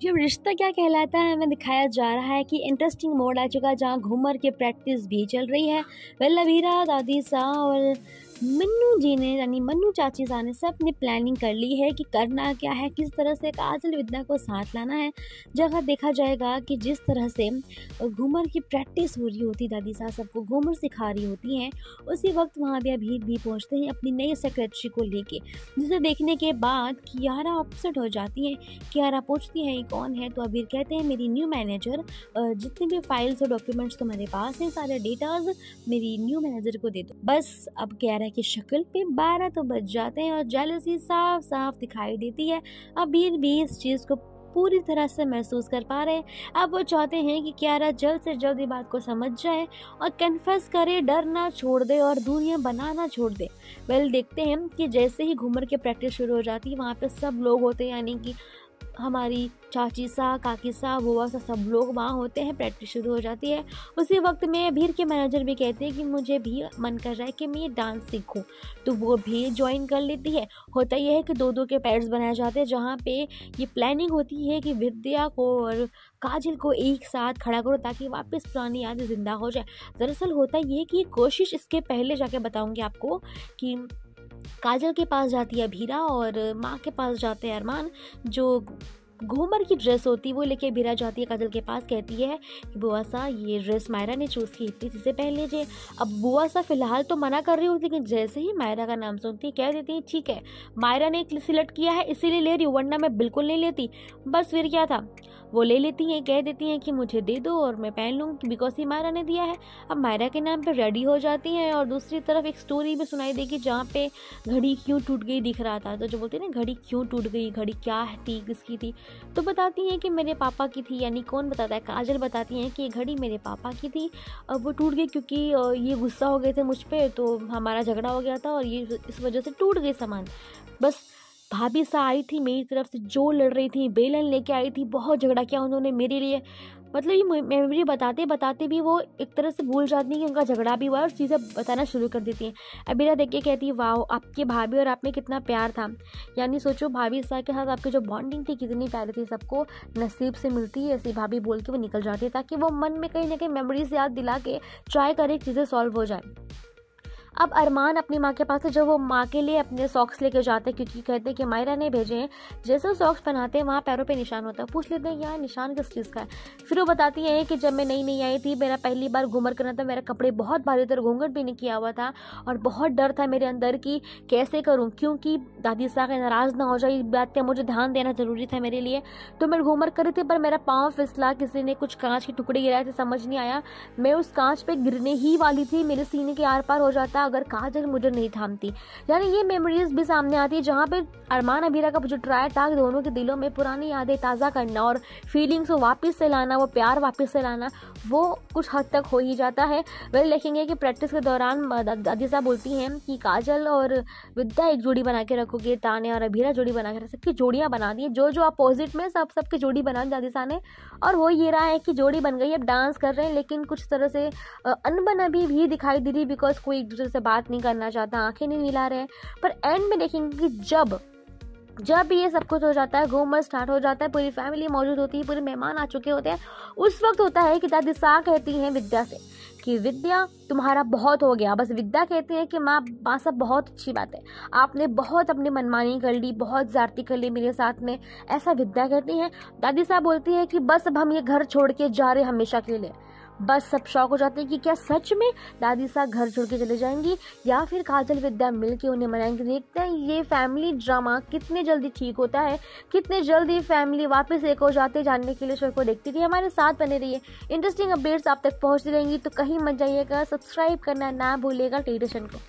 ये रिश्ता क्या कहलाता है हमें दिखाया जा रहा है कि इंटरेस्टिंग मोड आ चुका है जहाँ घूमर की प्रैक्टिस भी चल रही है। वल्लभीरा दादी सा और मन्नू जी ने यानी मन्नू चाची सा ने सब ने प्लानिंग कर ली है कि करना क्या है, किस तरह से काजल विद्या को साथ लाना है। जगह देखा जाएगा कि जिस तरह से घूमर की प्रैक्टिस हो रही होती, दादी सा सबको घूमर सिखा रही होती हैं, उसी वक्त वहाँ पे अभीर भी पहुँचते हैं अपनी नई सेक्रेटरी को लेके, जिसे देखने के बाद कियारा अपसेट हो जाती है। कियारा पूछती है ये कौन है, तो अभीर कहते हैं मेरी न्यू मैनेजर, जितने भी फाइल्स और डॉक्यूमेंट्स तुम्हारे पास हैं सारे डेटाज मेरी न्यू मैनेजर को दे दो। बस अब कियारा की शक्ल पे 12 तो बज जाते हैं और जेलसी साफ साफ दिखाई देती है। अभीर भी इस चीज़ को पूरी तरह से महसूस कर पा रहे हैं। अब वो चाहते हैं कि कियारा जल्द से जल्द ये बात को समझ जाए और कन्फेस करे, डरना छोड़ दे और दूरियां बनाना छोड़ दे। देखते हैं कि जैसे ही घूमर की प्रैक्टिस शुरू हो जाती है, वहाँ पे सब लोग होते हैं, यानी कि हमारी चाची सा, काकी सा, बुआ सा, सब लोग वहाँ होते हैं। प्रैक्टिस शुरू हो जाती है। उसी वक्त में भीड़ के मैनेजर भी कहते हैं कि मुझे भी मन कर रहा है कि मैं ये डांस सीखूं, तो वो भी ज्वाइन कर लेती है। होता यह है कि दो दो के पैड्स बनाए जाते हैं, जहाँ पे ये प्लानिंग होती है कि विद्या को और काजल को एक साथ खड़ा करो ताकि वापस पुरानी यादें जिंदा हो जाए। दरअसल होता ये कि कोशिश इसके पहले जाके बताऊंगी आपको कि काजल के पास जाती है भीरा और माँ के पास जाते हैं अरमान। जो घूमर की ड्रेस होती है वो लेके भीरा जाती है काजल के पास, कहती है कि बुआ सा ये ड्रेस मायरा ने चूज़ की थी, जिसे पहन लीजिए। अब बुआ सा फिलहाल तो मना कर रही होती, लेकिन जैसे ही मायरा का नाम सुनती है कह देती है ठीक है मायरा ने सिलेक्ट किया है इसीलिए ले रही हूँ, वरना मैं बिल्कुल नहीं लेती। बस फिर क्या था, वो ले लेती हैं, कह देती हैं कि मुझे दे दो और मैं पहन लूँगी बिकॉज ही मायरा ने दिया है। अब मायरा के नाम पे रेडी हो जाती हैं और दूसरी तरफ एक स्टोरी भी सुनाई देगी जहाँ पे घड़ी क्यों टूट गई दिख रहा था। तो जो बोलते हैं ना घड़ी क्यों टूट गई, घड़ी क्या थी, किसकी थी, तो बताती हैं कि मेरे पापा की थी। यानी कौन बताता है, काजल बताती हैं कि ये घड़ी मेरे पापा की थी, अब वो टूट गई क्योंकि ये गुस्सा हो गए थे मुझ पर, तो हमारा झगड़ा हो गया था और ये इस वजह से टूट गई सामान। बस भाभी सा आई थी मेरी तरफ से, जो लड़ रही थी, बेलन लेके आई थी, बहुत झगड़ा किया उन्होंने मेरे लिए। मतलब ये मेमोरी बताते बताते भी वो एक तरह से भूल जाती हैं कि उनका झगड़ा भी हुआ और चीज़ें बताना शुरू कर देती हैं। अबीरा देख के कहती है वाह आपकी भाभी और आप में कितना प्यार था। यानी सोचो भाभी सा के साथ आपकी जो बॉन्डिंग थी कितनी प्यारी थी, सबको नसीब से मिलती है ऐसी भाभी बोल के वो निकल जाती है, ताकि वो मन में कहीं ना कहीं मेमोरीज याद दिला के ट्राई करे चीज़ें सॉल्व हो जाए। अब अरमान अपनी माँ के पास है, जब वो माँ के लिए अपने सॉक्स लेके जाते हैं क्योंकि कहते हैं कि मायरा ने भेजे हैं। जैसे सॉक्स पहनाते हैं वहाँ पैरों पे निशान होता है, पूछ लेते हैं यार निशान किस चीज़ का है। फिर वो बताती है कि जब मैं नई नई आई थी, मेरा पहली बार घूमर करना था, मेरे कपड़े बहुत भारी थे, घूंघट भी नहीं किया हुआ था और बहुत डर था मेरे अंदर कि कैसे करूँ, क्योंकि दादी साहब नाराज़ ना हो जाए, बात का मुझे ध्यान देना जरूरी था मेरे लिए। तो मैं घूमर करी थी पर मेरा पाँव फिसला, किसी ने कुछ कांच के टुकड़े गिराए थे, समझ नहीं आया, मैं उस कांच पे गिरने ही वाली थी, मेरे सीने के आर पार हो जाता अगर काजल मुझे नहीं थामती। यानी ये मेमोरीज भी सामने आती है जहाँ पे अरमान अबीरा का जो ट्राई था दोनों के दिलों में पुरानी यादें ताज़ा करना और फीलिंग्स को वापस से लाना, वो प्यार वापस से लाना, वो कुछ हद तक हो ही जाता है। देखेंगे कि प्रैक्टिस के दौरान दादी साहब बोलती हैं कि काजल और विद्या एक जोड़ी बना के रखोगे, ताने और अबीरा जोड़ी बना के, सबकी जोड़ियाँ बना दी, जो जो अपोजिट में सबकी जोड़ी बना दी दादी साहब ने। और हो ये रहा है कि जोड़ी बन गई, अब डांस कर रहे हैं, लेकिन कुछ तरह से अनबन अभी भी दिखाई दे रही, बिकॉज कोई एक दूसरे से बात नहीं करना चाहता, आंखें नहीं मिला रहे हैं। पर एंड में देखेंगे कि जब ये सब कुछ हो जाता है, घूमर स्टार्ट हो जाता है, पूरी फैमिली मौजूद होती है, पूरे मेहमान आ चुके होते हैं, उस वक्त होता है कि दादी सा कहती हैं विद्या से कि विद्या तुम्हारा बहुत हो गया। बस विद्या कहती है कि माँ सब बहुत अच्छी बात है, आपने बहुत अपनी मनमानी कर ली, बहुत ज्यादती कर ली मेरे साथ में, ऐसा विद्या कहती है। दादी साहब बोलती है कि बस अब हम ये घर छोड़ के जा रहे हमेशा के लिए। बस सब शौक हो जाते हैं कि क्या सच में दादी साहब घर छोड़ के चले जाएंगी या फिर काजल विद्या मिल के उन्हें मनाएंगे। देखते हैं ये फैमिली ड्रामा कितने जल्दी ठीक होता है, कितने जल्दी फैमिली वापस एक हो जाते। जानने के लिए शो को देखती रहिए, हमारे साथ बने रहिए, इंटरेस्टिंग अपडेट्स आप तक पहुंचती रहेंगी, तो कहीं मत जाइएगा, सब्सक्राइब करना ना भूलिएगा टेलीविजन को।